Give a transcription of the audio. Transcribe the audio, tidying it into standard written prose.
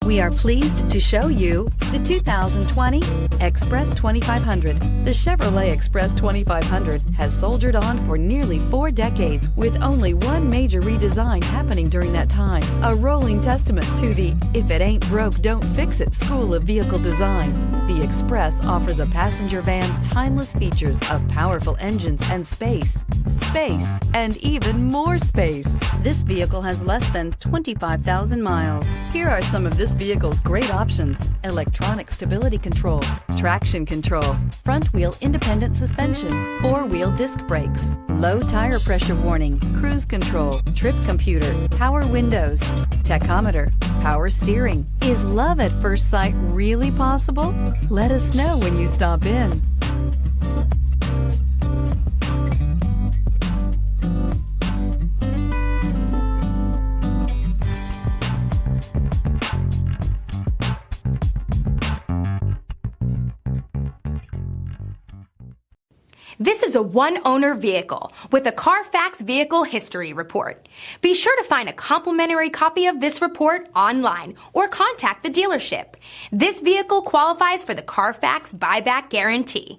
We are pleased to show you the 2020 Express 2500. The Chevrolet Express 2500 has soldiered on for nearly 4 decades with only one major redesign happening during that time. A rolling testament to the "if it ain't broke, don't fix it" school of vehicle design. The Express offers a passenger van's timeless features of powerful engines and space, and even more space. This vehicle has less than 25,000 miles. Here are some of this vehicle's great options: electronic stability control, traction control, front wheel independent suspension, 4-wheel disc brakes, low tire pressure warning, cruise control, trip computer, power windows, tachometer, power steering. Is love at first sight really possible? Let us know when you stop in. This is a one-owner vehicle with a Carfax Vehicle History Report. Be sure to find a complimentary copy of this report online or contact the dealership. This vehicle qualifies for the Carfax Buyback Guarantee.